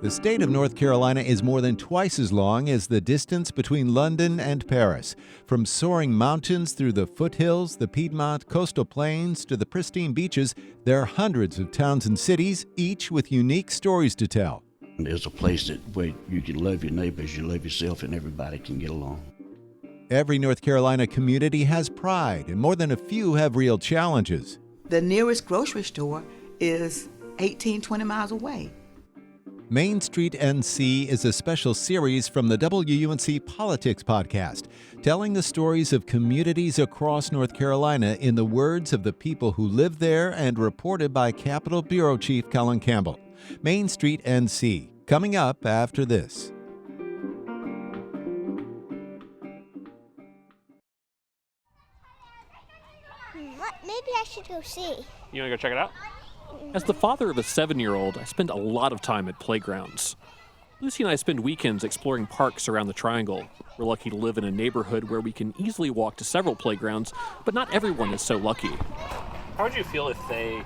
The state of North Carolina is more than twice as long as the distance between London and Paris. From soaring mountains through the foothills, the Piedmont coastal plains, to the pristine beaches, there are hundreds of towns and cities, each with unique stories to tell. There's a place where you can love your neighbors, you love yourself, and everybody can get along. Every North Carolina community has pride, and more than a few have real challenges. The nearest grocery store is 18-20 miles away. Main Street NC is a special series from the WUNC Politics podcast, telling the stories of communities across North Carolina in the words of the people who live there, and reported by Capitol Bureau Chief Colin Campbell. Main Street NC, coming up after this. Maybe I should go see. You want to go check it out? As the father of a 7-year-old, I spend a lot of time at playgrounds. Lucy and I spend weekends exploring parks around the Triangle. We're lucky to live in a neighborhood where we can easily walk to several playgrounds, but not everyone is so lucky. How would you feel if they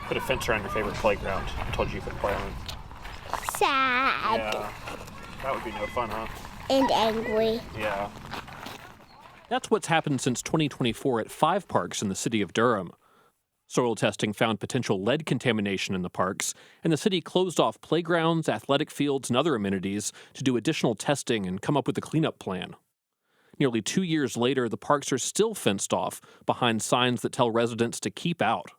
put a fence around your favorite playground and told you could play on it? Sad. Yeah, that would be no fun, huh? And angry. Yeah. That's what's happened since 2024 at 5 parks in the city of Durham. Soil testing found potential lead contamination in the parks, and the city closed off playgrounds, athletic fields, and other amenities to do additional testing and come up with a cleanup plan. Nearly 2 years later, the parks are still fenced off behind signs that tell residents to keep out.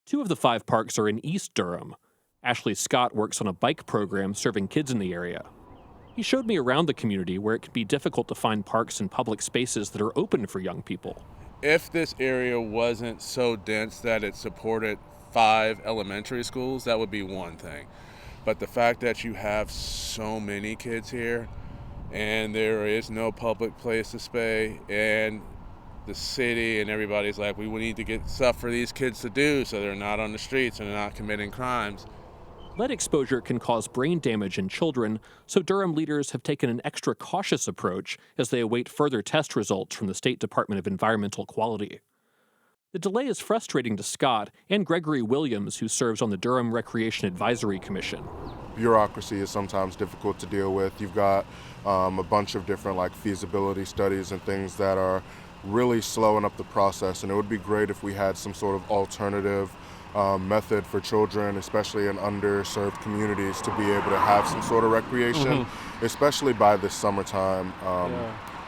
2 of the 5 parks are in East Durham. Ashley Scott works on a bike program serving kids in the area. He showed me around the community where it can be difficult to find parks and public spaces that are open for young people. If this area wasn't so dense that it supported 5 elementary schools, that would be one thing. But the fact that you have so many kids here and there is no public place to play, and the city and everybody's like, we need to get stuff for these kids to do so they're not on the streets and they're not committing crimes. Lead exposure can cause brain damage in children, so Durham leaders have taken an extra cautious approach as they await further test results from the State Department of Environmental Quality. The delay is frustrating to Scott and Gregory Williams, who serves on the Durham Recreation Advisory Commission. Bureaucracy is sometimes difficult to deal with. You've got a bunch of different feasibility studies and things that are really slowing up the process, and it would be great if we had some sort of alternative method for children, especially in underserved communities, to be able to have some sort of recreation, especially by this summertime.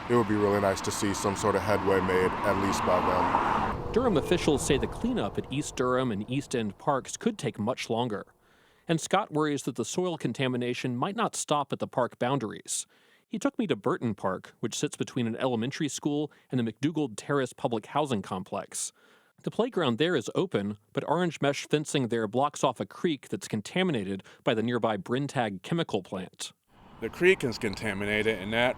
It would be really nice to see some sort of headway made, at least by then. Durham officials say the cleanup at East Durham and East End parks could take much longer. And Scott worries that the soil contamination might not stop at the park boundaries. He took me to Burton Park, which sits between an elementary school and the McDougald Terrace public housing complex. The playground there is open, but orange mesh fencing there blocks off a creek that's contaminated by the nearby Brentag chemical plant. The creek is contaminated, and that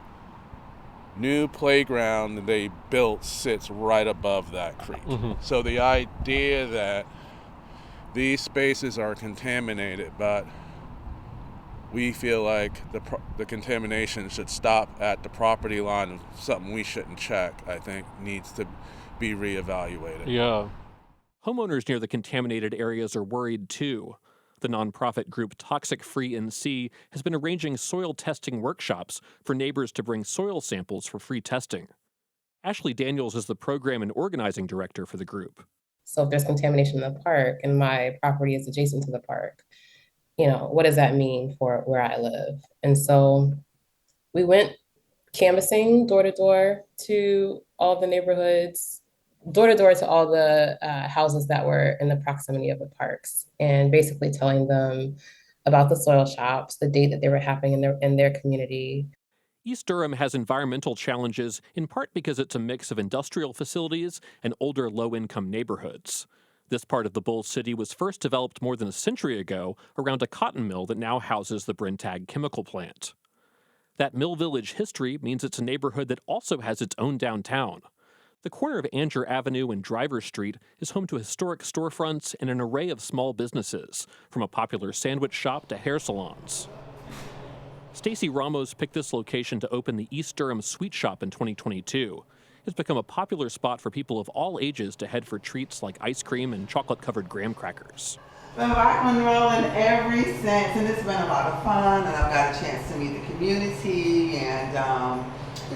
new playground that they built sits right above that creek. So the idea that these spaces are contaminated, but we feel like the contamination should stop at the property line of something we shouldn't check, I think needs to be reevaluated. Yeah. Homeowners near the contaminated areas are worried too. The nonprofit group Toxic Free NC has been arranging soil testing workshops for neighbors to bring soil samples for free testing. Ashley Daniels is the program and organizing director for the group. So if there's contamination in the park and my property is adjacent to the park, what does that mean for where I live? And so we went canvassing door to door to all the neighborhoods, door to door to all the houses that were in the proximity of the parks, and basically telling them about the soil shops, the date that they were happening in their community. East Durham has environmental challenges in part because it's a mix of industrial facilities and older low-income neighborhoods. This part of the Bull City was first developed more than a century ago around a cotton mill that now houses the Brentag chemical plant. That mill village history means it's a neighborhood that also has its own downtown. The corner of Anger Avenue and Driver Street is home to historic storefronts and an array of small businesses, from a popular sandwich shop to hair salons. Stacy Ramos picked this location to open the East Durham Sweet Shop in 2022. It's become a popular spot for people of all ages to head for treats like ice cream and chocolate-covered graham crackers. Been rocking and rolling ever since, and it's been a lot of fun, and I've got a chance to meet the community, and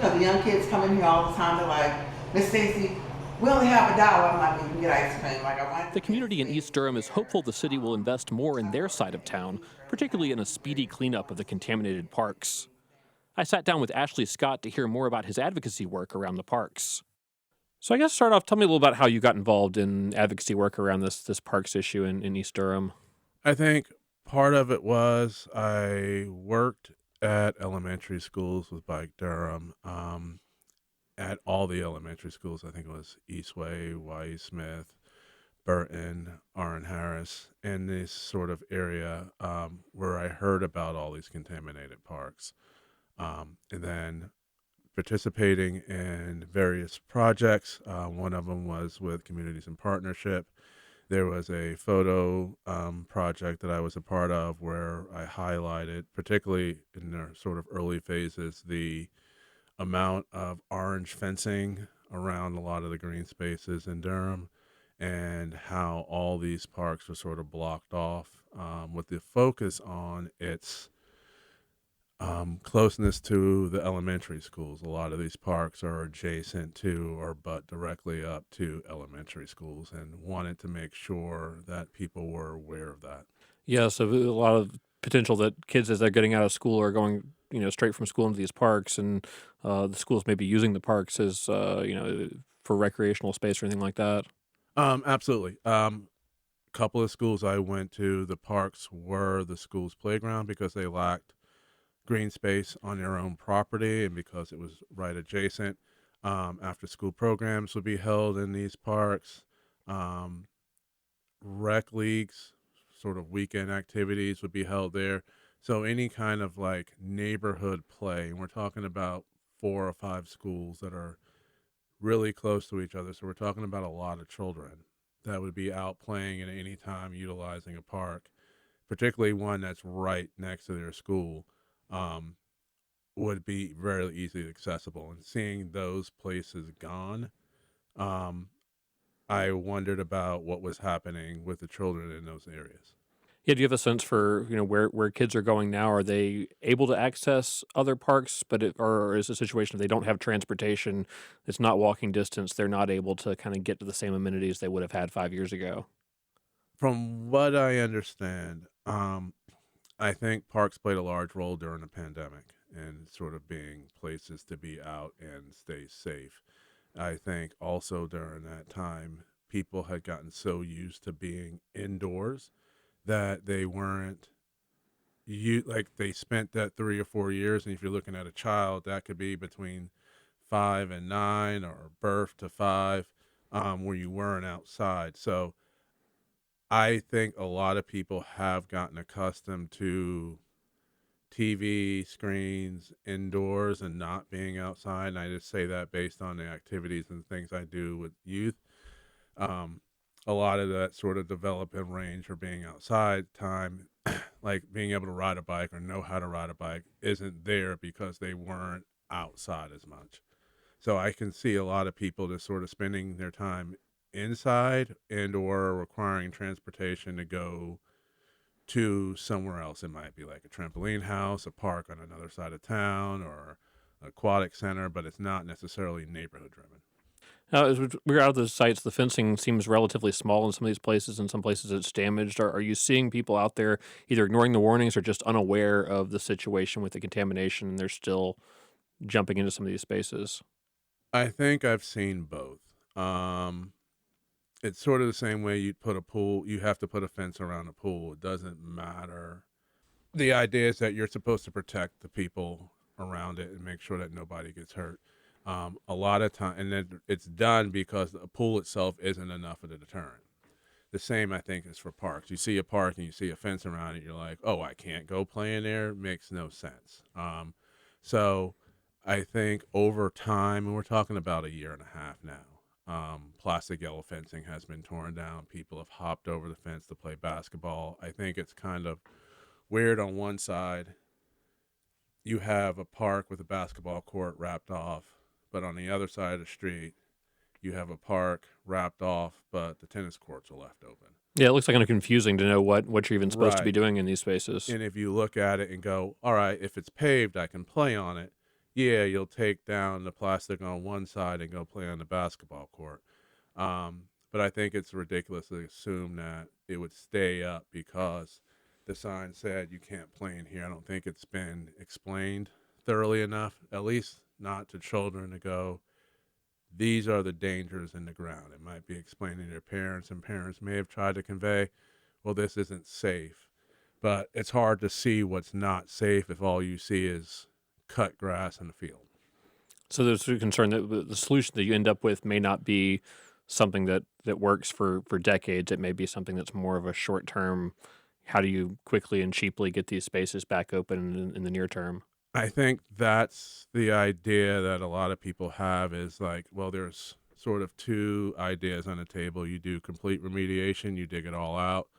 the young kids come in here all the time. They're like, Miss Stacy, we only have $1. I'm like, we can get ice cream. Like, I want The community in East Durham is hopeful the city will invest more in their side of town, particularly in a speedy cleanup of the contaminated parks. I sat down with Ashley Scott to hear more about his advocacy work around the parks. So I guess start off, tell me a little about how you got involved in advocacy work around this parks issue in East Durham. I think part of it was I worked at elementary schools with Bike Durham, at all the elementary schools. I think it was Eastway, Y.E. Smith, Burton, R.N. Harris, in this sort of area where I heard about all these contaminated parks. And then participating in various projects. One of them was with Communities in Partnership. There was a photo project that I was a part of where I highlighted, particularly in their sort of early phases, the amount of orange fencing around a lot of the green spaces in Durham and how all these parks were sort of blocked off with the focus on its closeness to the elementary schools. A lot of these parks are adjacent to or butt directly up to elementary schools, and wanted to make sure that people were aware of that. Yeah, so a lot of potential that kids, as they're getting out of school, are going, straight from school into these parks, and the schools may be using the parks as, for recreational space or anything like that. Absolutely. Couple of schools I went to, the parks were the school's playground because they lacked green space on their own property, and because it was right adjacent. After school programs would be held in these parks. Rec leagues, sort of weekend activities would be held there. So any kind of like neighborhood play, and we're talking about 4 or 5 schools that are really close to each other. So we're talking about a lot of children that would be out playing at any time utilizing a park, particularly one that's right next to their school. Would be very easily accessible. And seeing those places gone, I wondered about what was happening with the children in those areas. Yeah, do you have a sense for, where kids are going now? Are they able to access other parks, or is it a situation if they don't have transportation, it's not walking distance, they're not able to kind of get to the same amenities they would have had 5 years ago? From what I understand, I think parks played a large role during the pandemic and sort of being places to be out and stay safe. I think also during that time, people had gotten so used to being indoors that they weren't like they spent that 3 or 4 years. And if you're looking at a child, that could be between 5 and 9 or birth to 5, where you weren't outside. So I think a lot of people have gotten accustomed to TV screens indoors and not being outside. And I just say that based on the activities and things I do with youth. A lot of that sort of development range or being outside time, like being able to ride a bike or know how to ride a bike, isn't there because they weren't outside as much. So I can see a lot of people just sort of spending their time inside and or requiring transportation to go to somewhere else. It might be like a trampoline house, a park on another side of town, or an aquatic center, but it's not necessarily neighborhood driven. Now, as we're out of the sites, the fencing seems relatively small in some of these places. In some places, it's damaged. Are you seeing people out there either ignoring the warnings or just unaware of the situation with the contamination, and they're still jumping into some of these spaces? I think I've seen both. It's sort of the same way you put a pool, you have to put a fence around a pool. It doesn't matter. The idea is that you're supposed to protect the people around it and make sure that nobody gets hurt. A lot of time, and then it's done because the pool itself isn't enough of a deterrent. The same, I think, is for parks. You see a park and you see a fence around it, you're like, oh, I can't go play in there. Makes no sense. So I think over time, and we're talking about a year and a half now, plastic yellow fencing has been torn down. People have hopped over the fence to play basketball. I think it's kind of weird on one side. You have a park with a basketball court wrapped off, but on the other side of the street, you have a park wrapped off, but the tennis courts are left open. Yeah, it looks like kind of confusing to know what you're even supposed to be Right. doing in these spaces. And if you look at it and go, all right, if it's paved, I can play on it. Yeah, you'll take down the plastic on one side and go play on the basketball court. But I think it's ridiculous to assume that it would stay up because the sign said you can't play in here. I don't think it's been explained thoroughly enough, at least not to children, to go, these are the dangers in the ground. It might be explaining to their parents, and parents may have tried to convey, well, this isn't safe. But it's hard to see what's not safe if all you see is cut grass in the field. So there's a concern that the solution that you end up with may not be something that works for decades. It may be something that's more of a short term. How do you quickly and cheaply get these spaces back open in the near term? I think that's the idea that a lot of people have is like, well, there's sort of two ideas on the table. You do complete remediation, you dig it all out,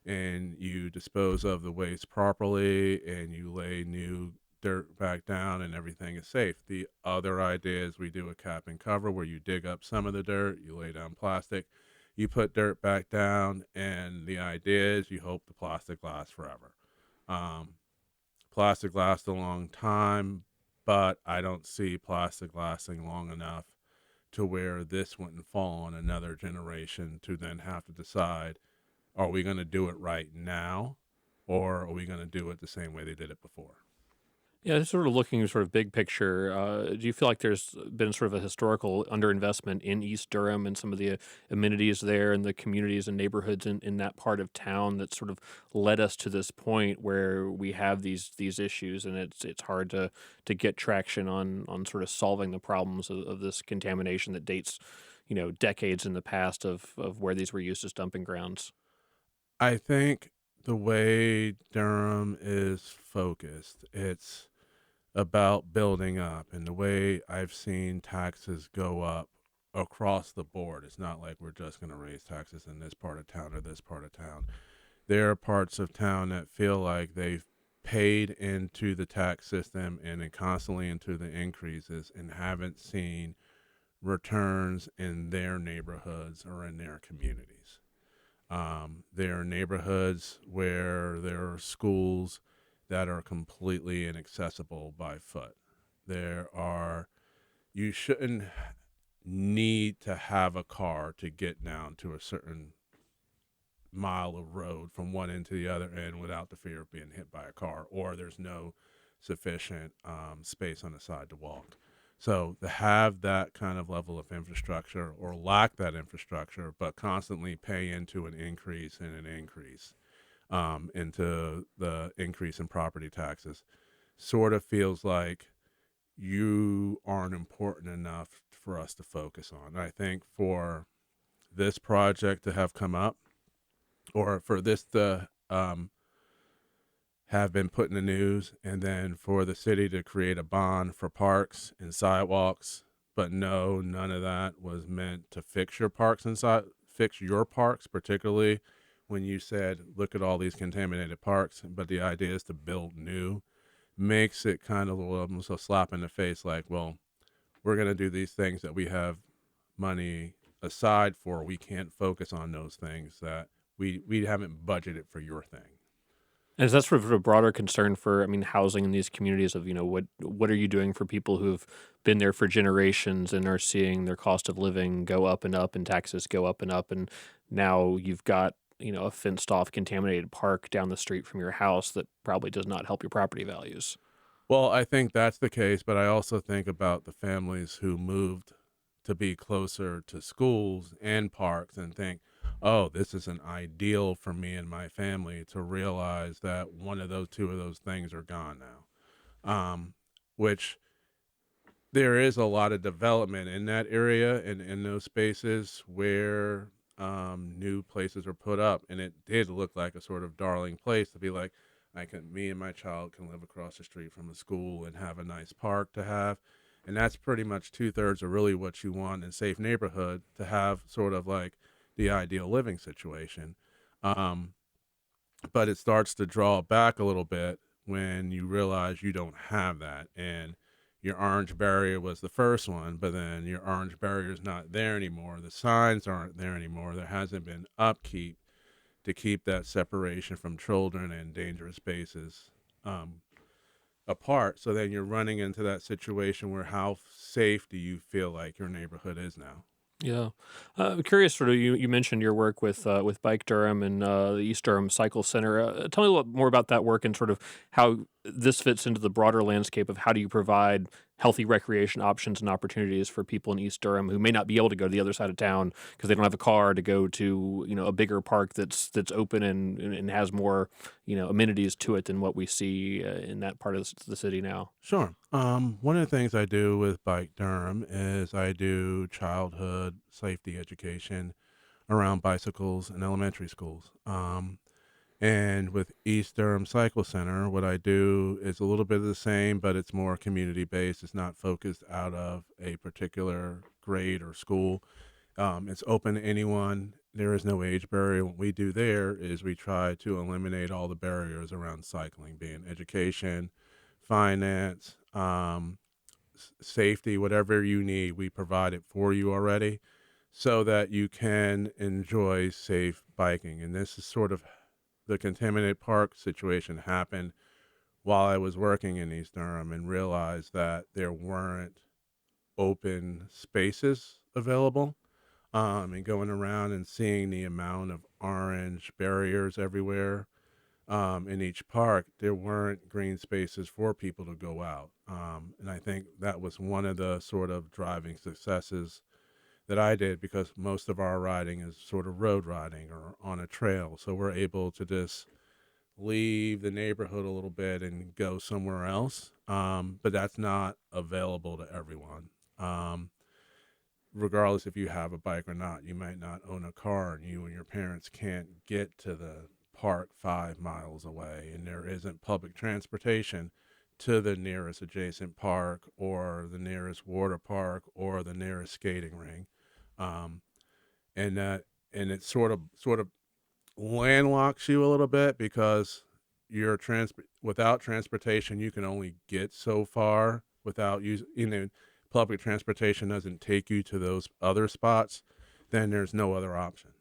and you dispose of the waste properly, and you lay new dirt back down, and everything is safe. The other idea is we do a cap and cover where you dig up some of the dirt, you lay down plastic, you put dirt back down, and the idea is you hope the plastic lasts forever. Um, Plastic lasts a long time, but I don't see plastic lasting long enough to where this wouldn't fall on another generation to then have to decide, are we going to do it right now, or are we going to do it the same way they did it before? Yeah, just sort of looking sort of big picture. Do you feel like there's been sort of a historical underinvestment in East Durham and some of the amenities there and the communities and neighborhoods in that part of town that sort of led us to this point where we have these issues and it's hard to get traction on sort of solving the problems of this contamination that dates, decades in the past of where these were used as dumping grounds? I think the way Durham is focused, it's about building up, and the way I've seen taxes go up across the board. It's not like we're just going to raise taxes in this part of town or this part of town. There are parts of town that feel like they've paid into the tax system and then constantly into the increases and haven't seen returns in their neighborhoods or in their communities. There are neighborhoods where there are schools that are completely inaccessible by foot. You shouldn't need to have a car to get down to a certain mile of road from one end to the other end without the fear of being hit by a car, or there's no sufficient space on the side to walk. So to have that kind of level of infrastructure or lack that infrastructure, but constantly pay into an increase and an increase into the increase in property taxes, sort of feels like you aren't important enough for us to focus on. I think for this project to have come up, or for this to have been put in the news, and then for the city to create a bond for parks and sidewalks, but no, none of that was meant to fix your parks particularly when you said, look at all these contaminated parks, but the idea is to build new, makes it kind of almost a slap in the face, like, well, we're going to do these things that we have money aside for. We can't focus on those things that we haven't budgeted for your thing. And is that sort of a broader concern for, housing in these communities of, what are you doing for people who've been there for generations and are seeing their cost of living go up and taxes go up, and now you've got, a fenced off contaminated park down the street from your house that probably does not help your property values. Well, I think that's the case, but I also think about the families who moved to be closer to schools and parks and think, oh, this is an ideal for me and my family, to realize that two of those things are gone now. Which there is a lot of development in that area and in those spaces where new places are put up, and it did look like a sort of darling place to be like, me and my child can live across the street from a school and have a nice park to have. And that's pretty much 2/3 of really what you want in a safe neighborhood, to have sort of like the ideal living situation. But it starts to draw back a little bit when you realize you don't have that. And your orange barrier was the first one, but then your orange barrier is not there anymore. The signs aren't there anymore. There hasn't been upkeep. to keep that separation from children and dangerous spaces apart. So then you're running into that situation where how safe do you feel like your neighborhood is now? Yeah. I'm curious, sort of, you mentioned your work with Bike Durham and the East Durham Cycle Center. Tell me a little more about that work and sort of how this fits into the broader landscape of how do you provide healthy recreation options and opportunities for people in East Durham who may not be able to go to the other side of town because they don't have a car to go to, a bigger park that's open and has more, amenities to it than what we see in that part of the city now. Sure. One of the things I do with Bike Durham is I do childhood safety education around bicycles in elementary schools. And with East Durham Cycle Center, what I do is a little bit of the same, but it's more community based. It's not focused out of a particular grade or school. It's open to anyone. There is no age barrier. What we do there is we try to eliminate all the barriers around cycling, being education, finance, safety, whatever you need, we provide it for you already so that you can enjoy safe biking. And this is sort of the contaminated park situation happened while I was working in East Durham and realized that there weren't open spaces available. And going around and seeing the amount of orange barriers everywhere in each park, there weren't green spaces for people to go out. And I think that was one of the sort of driving successes that I did because most of our riding is sort of road riding or on a trail. So we're able to just leave the neighborhood a little bit and go somewhere else. But that's not available to everyone. Regardless if you have a bike or not, you might not own a car and you and your parents can't get to the park 5 miles away and there isn't public transportation to the nearest adjacent park or the nearest water park or the nearest skating ring. Um, and it sort of landlocks you a little bit because without transportation you can only get so far without using, public transportation doesn't take you to those other spots, then there's no other option.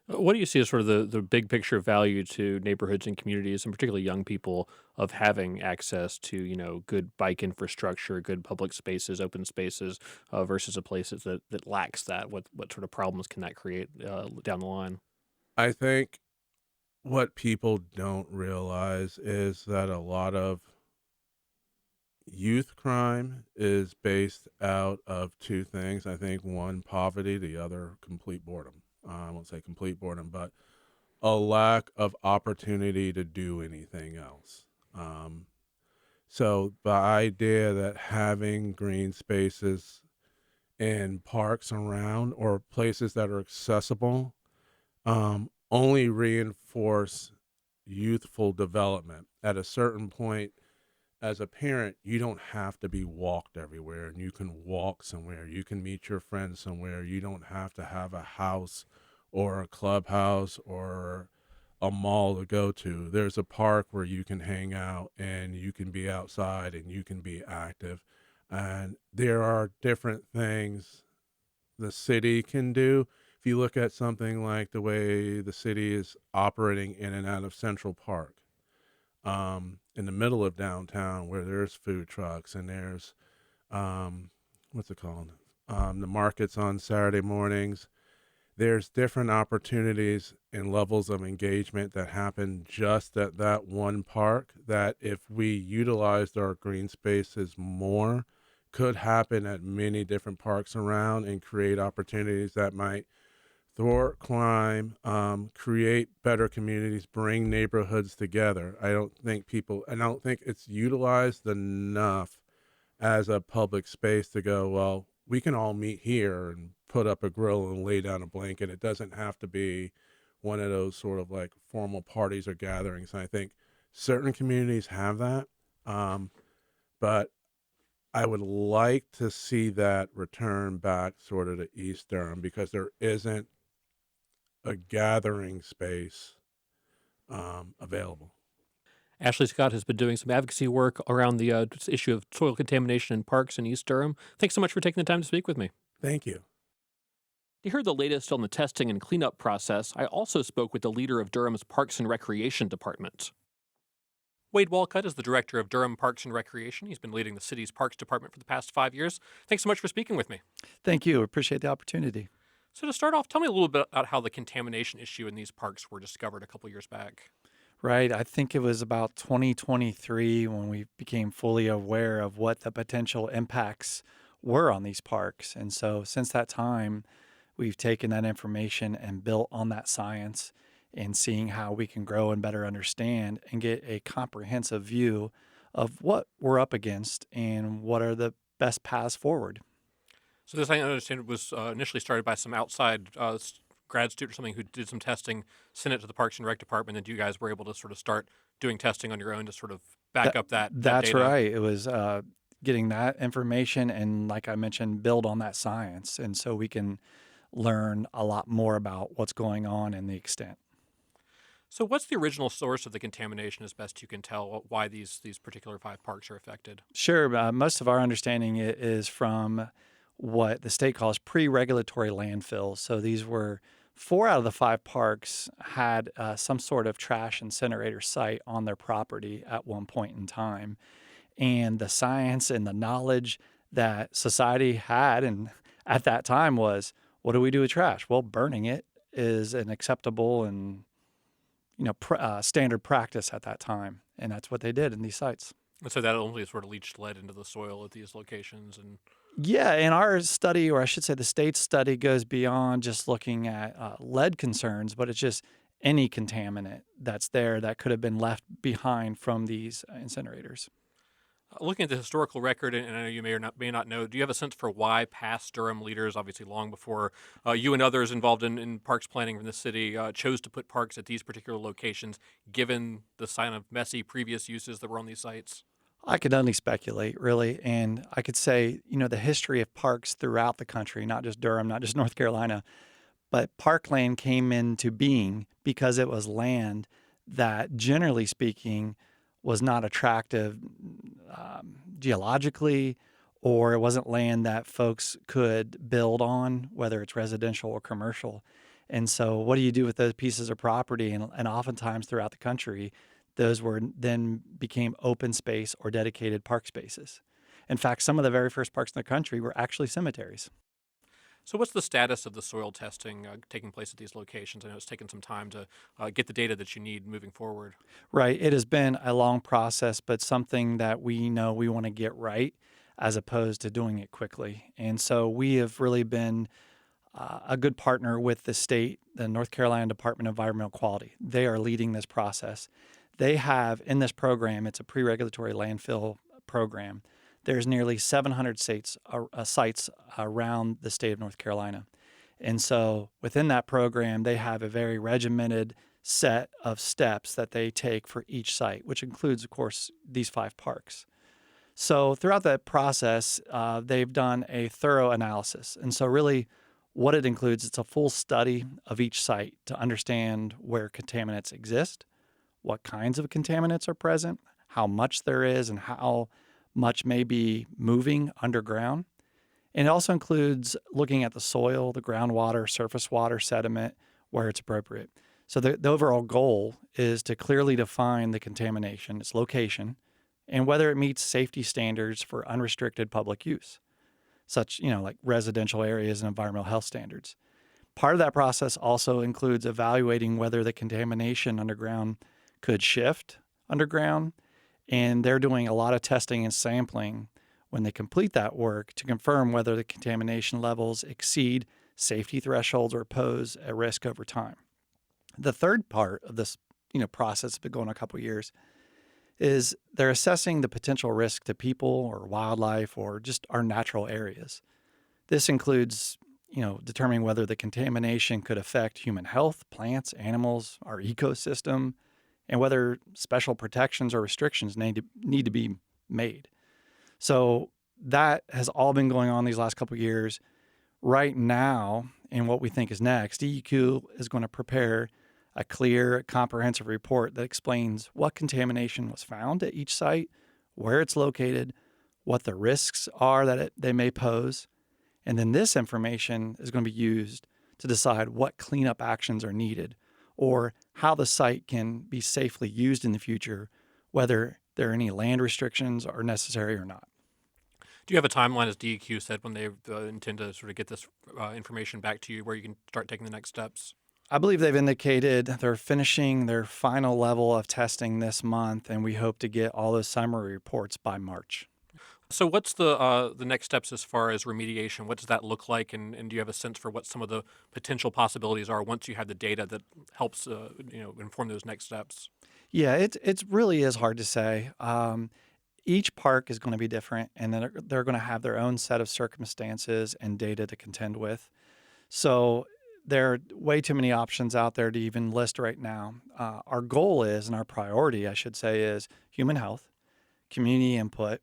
What do you see as sort of the big picture value to neighborhoods and communities, and particularly young people, of having access to good bike infrastructure, good public spaces, open spaces, versus a place that lacks that? What sort of problems can that create down the line? I think what people don't realize is that a lot of youth crime is based out of two things. I think one, poverty, the other, complete boredom. I won't say complete boredom, but a lack of opportunity to do anything else. So the idea that having green spaces and parks around or places that are accessible only reinforce youthful development. At a certain point, as a parent, you don't have to be walked everywhere and you can walk somewhere. You can meet your friends somewhere. You don't have to have a house or a clubhouse or a mall to go to. There's a park where you can hang out and you can be outside and you can be active. And there are different things the city can do. If you look at something like the way the city is operating in and out of Central Park, in the middle of downtown where there's food trucks and there's, what's it called? The markets on Saturday mornings. There's different opportunities and levels of engagement that happen just at that one park that if we utilized our green spaces more could happen at many different parks around and create opportunities that might thwart crime, create better communities, bring neighborhoods together. I don't think it's utilized enough as a public space to go, well, we can all meet here and put up a grill and lay down a blanket. It doesn't have to be one of those sort of like formal parties or gatherings. And I think certain communities have that. But I would like to see that return back sort of to East Durham because there isn't a gathering space available. Ashley Scott has been doing some advocacy work around the issue of soil contamination in parks in East Durham. Thanks so much for taking the time to speak with me. Thank you. To hear the latest on the testing and cleanup process, I also spoke with the leader of Durham's Parks and Recreation Department. Wade Walcutt is the director of Durham Parks and Recreation. He's been leading the city's Parks Department for the past 5 years. Thanks so much for speaking with me. Thank you. Appreciate the opportunity. So to start off, tell me a little bit about how the contamination issue in these parks were discovered a couple years back. Right. I think it was about 2023 when we became fully aware of what the potential impacts were on these parks. And so since that time, we've taken that information and built on that science and seeing how we can grow and better understand and get a comprehensive view of what we're up against and what are the best paths forward. So this, I understand, was initially started by some outside grad student or something who did some testing, sent it to the Parks and Rec Department, and you guys were able to sort of start doing testing on your own to sort of back up that That's data. right. It was getting that information and, like I mentioned, build on that science. And so we can learn a lot more about what's going on and the extent. So what's the original source of the contamination, as best you can tell, why these particular 5 parks are affected? Sure. Most of our understanding is from what the state calls pre-regulatory landfills. So these were 4 out of the 5 parks had some sort of trash incinerator site on their property at one point in time. And the science and the knowledge that society had and at that time was, what do we do with trash? Well, burning it is an acceptable and standard practice at that time. And that's what they did in these sites. And so that only sort of leached lead into the soil at these locations. And yeah, and our study, or I should say the state's study, goes beyond just looking at lead concerns, but it's just any contaminant that's there that could have been left behind from these incinerators. Looking at the historical record, and I know you may not know, do you have a sense for why past Durham leaders, obviously long before you and others involved in parks planning from the city, chose to put parks at these particular locations, given the sign of messy previous uses that were on these sites? I could only speculate, really. And I could say, the history of parks throughout the country, not just Durham, not just North Carolina, but parkland came into being because it was land that, generally speaking, was not attractive geologically, or it wasn't land that folks could build on, whether it's residential or commercial. And so what do you do with those pieces of property? And oftentimes throughout the country, those were then became open space or dedicated park spaces. In fact, some of the very first parks in the country were actually cemeteries. So what's the status of the soil testing taking place at these locations? I know it's taken some time to get the data that you need moving forward. Right. It has been a long process, but something that we know we want to get right as opposed to doing it quickly. And so we have really been a good partner with the state, the North Carolina Department of Environmental Quality. They are leading this process. They have in this program, it's a pre-regulatory landfill program. There's nearly 700 sites around the state of North Carolina. And so within that program, they have a very regimented set of steps that they take for each site, which includes, of course, these 5 parks. So throughout that process, they've done a thorough analysis. And so really what it includes, it's a full study of each site to understand where contaminants exist, what kinds of contaminants are present, how much there is, and how much may be moving underground. And it also includes looking at the soil, the groundwater, surface water, sediment, where it's appropriate. So the overall goal is to clearly define the contamination, its location, and whether it meets safety standards for unrestricted public use, such, like residential areas and environmental health standards. Part of that process also includes evaluating whether the contamination underground could shift underground. And they're doing a lot of testing and sampling when they complete that work to confirm whether the contamination levels exceed safety thresholds or pose a risk over time. The third part of this, process has been going a couple of years is they're assessing the potential risk to people or wildlife or just our natural areas. This includes, determining whether the contamination could affect human health, plants, animals, our ecosystem, and whether special protections or restrictions need to be made. So that has all been going on these last couple of years. Right now, and what we think is next, DEQ is going to prepare a clear, comprehensive report that explains what contamination was found at each site, where it's located, what the risks are that they may pose. And then this information is going to be used to decide what cleanup actions are needed or how the site can be safely used in the future, whether there are any land restrictions are necessary or not. Do you have a timeline, as DEQ said, when they intend to sort of get this information back to you where you can start taking the next steps? I believe they've indicated they're finishing their final level of testing this month, and we hope to get all those summary reports by March. So what's the next steps as far as remediation? What does that look like, and do you have a sense for what some of the potential possibilities are once you have the data that helps inform those next steps? Yeah, it really is hard to say. Each park is going to be different, and then they're going to have their own set of circumstances and data to contend with. So there are way too many options out there to even list right now. Our goal is, and our priority, I should say, is human health, community input,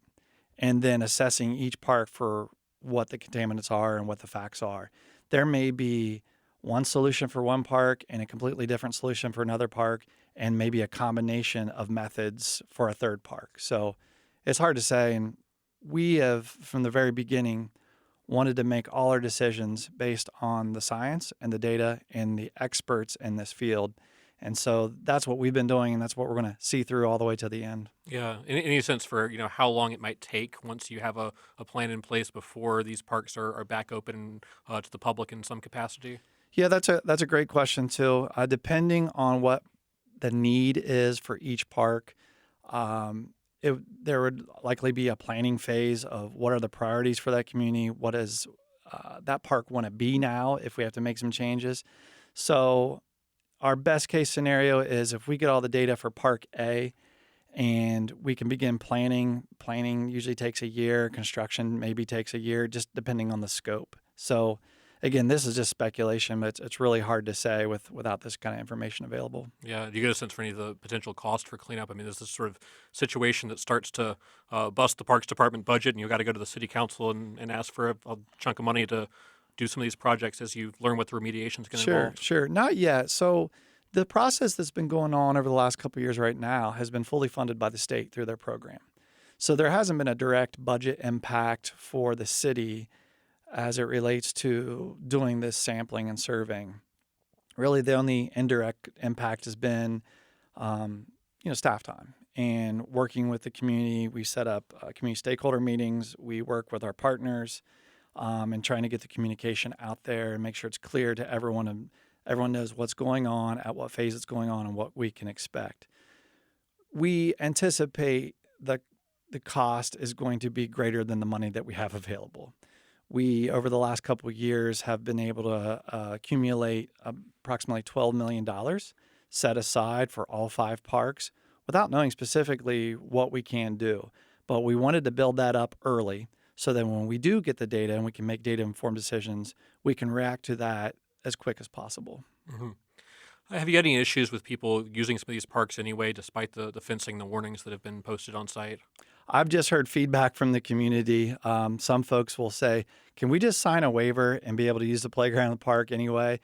and then assessing each park for what the contaminants are and what the facts are. There may be one solution for one park and a completely different solution for another park, and maybe a combination of methods for a third park. So it's hard to say, and we have, from the very beginning, wanted to make all our decisions based on the science and the data and the experts in this field. And so that's what we've been doing, and that's what we're going to see through all the way to the end. Yeah. Any sense for how long it might take once you have a plan in place before these parks are back open to the public in some capacity? Yeah, that's a great question too. Depending on what the need is for each park, there would likely be a planning phase of what are the priorities for that community, what does that park want to be now if we have to make some changes. So our best case scenario is if we get all the data for Park A and we can begin planning. Planning usually takes a year. Construction maybe takes a year, just depending on the scope. So again, this is just speculation, but it's really hard to say without this kind of information available. Yeah. Do you get a sense for any of the potential cost for cleanup? I mean, is this sort of situation that starts to bust the Parks Department budget, and you've got to go to the city council and ask for a chunk of money to do some of these projects as you learn what the remediation is going to involve? Sure. Not yet. So the process that's been going on over the last couple of years right now has been fully funded by the state through their program. So there hasn't been a direct budget impact for the city as it relates to doing this sampling and surveying. Really, the only indirect impact has been, staff time and working with the community. We set up community stakeholder meetings. We work with our partners and trying to get the communication out there and make sure it's clear to everyone and everyone knows what's going on, at what phase it's going on, and what we can expect. We anticipate the cost is going to be greater than the money that we have available. We, over the last couple of years, have been able to accumulate approximately $12 million set aside for all 5 parks without knowing specifically what we can do. But we wanted to build that up early so that when we do get the data and we can make data-informed decisions, we can react to that as quick as possible. Mm-hmm. Have you had any issues with people using some of these parks anyway, despite the fencing, the warnings that have been posted on site? I've just heard feedback from the community. Some folks will say, can we just sign a waiver and be able to use the playground in the park anyway?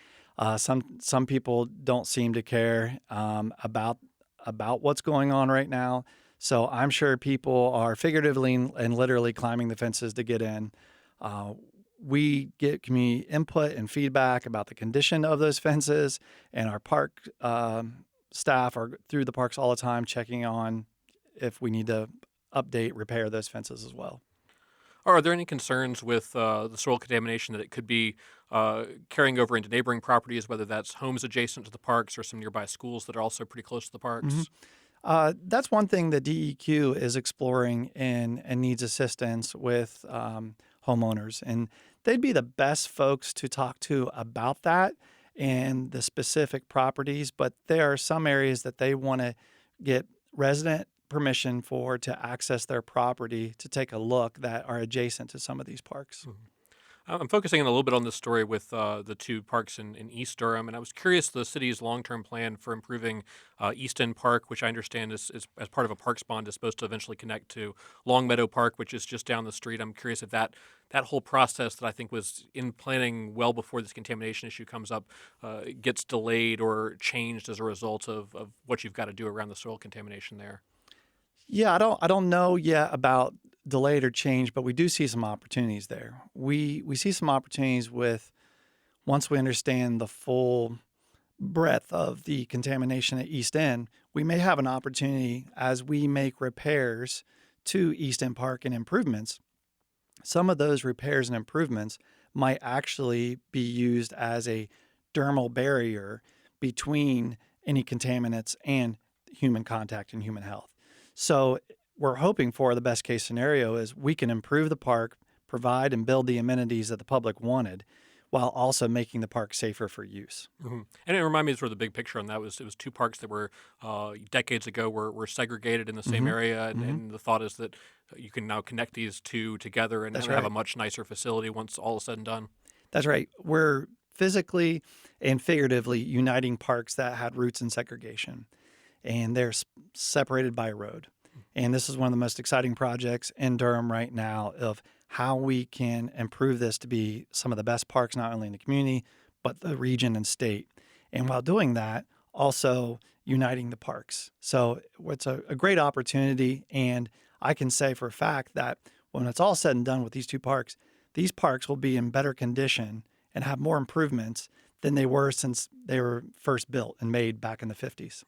Some people don't seem to care about what's going on right now. So I'm sure people are figuratively and literally climbing the fences to get in. We get community input and feedback about the condition of those fences, and our park staff are through the parks all the time checking on if we need to update, repair those fences as well. Are there any concerns with the soil contamination that it could be carrying over into neighboring properties, whether that's homes adjacent to the parks or some nearby schools that are also pretty close to the parks? Mm-hmm. That's one thing that DEQ is exploring and needs assistance with homeowners. And they'd be the best folks to talk to about that and the specific properties. But there are some areas that they want to get resident permission for to access their property to take a look that are adjacent to some of these parks. Mm-hmm. I'm focusing a little bit on this story with the 2 parks in East Durham, and I was curious the city's long-term plan for improving East End Park, which I understand is as part of a parks bond, is supposed to eventually connect to Long Meadow Park, which is just down the street. I'm curious if that whole process that I think was in planning well before this contamination issue comes up gets delayed or changed as a result of what you've got to do around the soil contamination there. Yeah, I don't know yet about delayed or changed, but we do see some opportunities there. We see some opportunities with once we understand the full breadth of the contamination at East End, we may have an opportunity as we make repairs to East End Park and improvements. Some of those repairs and improvements might actually be used as a dermal barrier between any contaminants and human contact and human health. So we're hoping for the best case scenario is we can improve the park, provide and build the amenities that the public wanted, while also making the park safer for use. Mm-hmm. And it reminded me sort of the big picture on that was it was two parks that were decades ago were segregated in the same area, and the thought is that you can now connect these two together and have a much nicer facility once all is said and done. That's right. We're physically and figuratively uniting parks that had roots in segregation, and they're separated by a road. And this is one of the most exciting projects in Durham right now of how we can improve this to be some of the best parks, not only in the community, but the region and state. And while doing that, also uniting the parks. So it's a great opportunity. And I can say for a fact that when it's all said and done with these parks will be in better condition and have more improvements than they were since they were first built and made back in the 50s.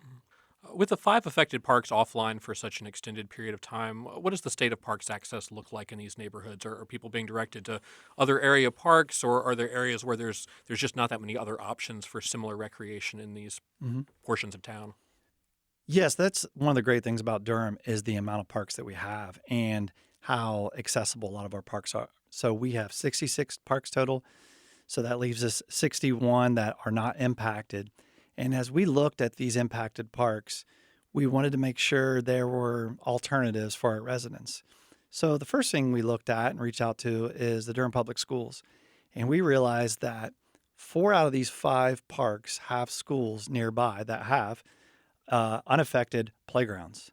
With the 5 affected parks offline for such an extended period of time, what does the state of parks access look like in these neighborhoods? Are people being directed to other area parks, or are there areas where there's just not that many other options for similar recreation in these portions of town? Yes, that's one of the great things about Durham is the amount of parks that we have and how accessible a lot of our parks are. So we have 66 parks total. So that leaves us 61 that are not impacted. And as we looked at these impacted parks, we wanted to make sure there were alternatives for our residents. So the first thing we looked at and reached out to is the Durham Public Schools. And we realized that 4 out of these 5 parks have schools nearby that have unaffected playgrounds.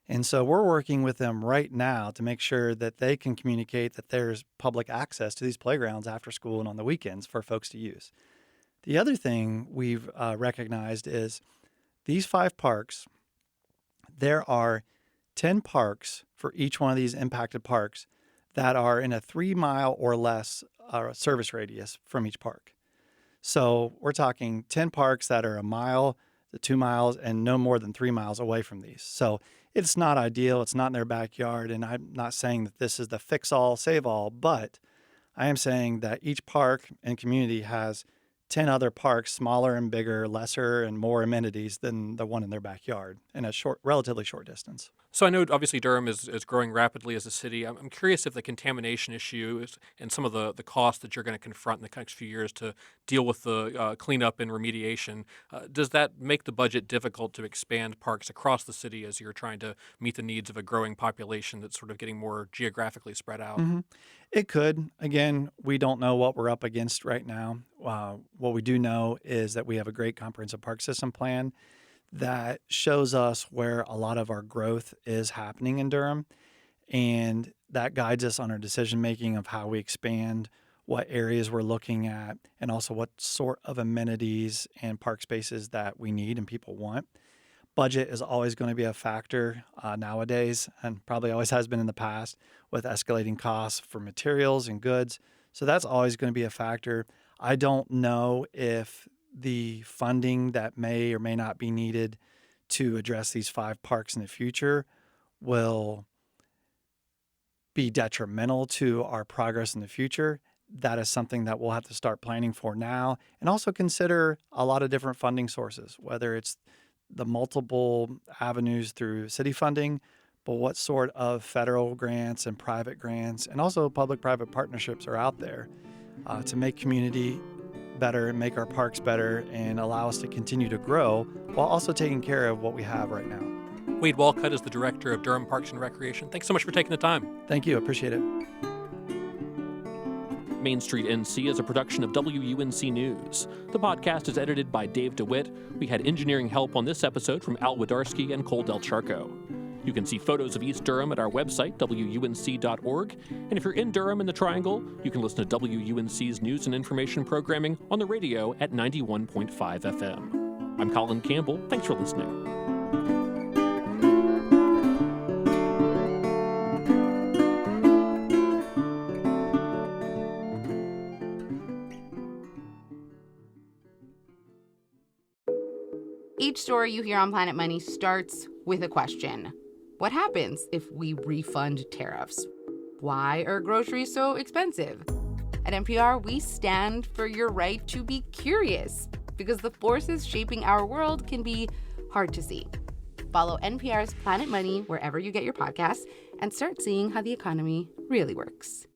And so we're working with them right now to make sure that they can communicate that there's public access to these playgrounds after school and on the weekends for folks to use. The other thing we've recognized is these 5 parks, there are 10 parks for each one of these impacted parks that are in a 3-mile or less service radius from each park. So we're talking 10 parks that are 1 mile to 2 miles and no more than 3 miles away from these. So it's not ideal. It's not in their backyard. And I'm not saying that this is the fix all, save all, but I am saying that each park and community has 10 other parks, smaller and bigger, lesser and more amenities than the one in their backyard in a relatively short distance. So I know obviously Durham is growing rapidly as a city. I'm curious if the contamination issue and some of the costs that you're going to confront in the next few years to deal with the cleanup and remediation, does that make the budget difficult to expand parks across the city as you're trying to meet the needs of a growing population that's sort of getting more geographically spread out? It could. Again, we don't know what we're up against right now. What we do know is that we have a great comprehensive park system plan that shows us where a lot of our growth is happening in Durham, and that guides us on our decision making of how we expand, what areas we're looking at, and also what sort of amenities and park spaces that we need and people want. Budget is always going to be a factor nowadays, and probably always has been in the past, with escalating costs for materials and goods. So that's always going to be a factor. I don't know if the funding that may or may not be needed to address these 5 parks in the future will be detrimental to our progress in the future. That is something that we'll have to start planning for now, and also consider a lot of different funding sources, whether it's the multiple avenues through city funding, but what sort of federal grants and private grants and also public-private partnerships are out there to make community better and make our parks better and allow us to continue to grow while also taking care of what we have right now. Wade Walcutt is the director of Durham Parks and Recreation. Thanks so much for taking the time. Thank you. Appreciate it. Main Street NC is a production of WUNC News. The podcast is edited by Dave DeWitt. We had engineering help on this episode from Al Widarski and Cole Del Charco. You can see photos of East Durham at our website, WUNC.org. And if you're in Durham in the Triangle, you can listen to WUNC's news and information programming on the radio at 91.5 FM. I'm Colin Campbell. Thanks for listening. Each story you hear on Planet Money starts with a question. What happens if we refund tariffs? Why are groceries so expensive? At NPR, we stand for your right to be curious, because the forces shaping our world can be hard to see. Follow NPR's Planet Money wherever you get your podcasts and start seeing how the economy really works.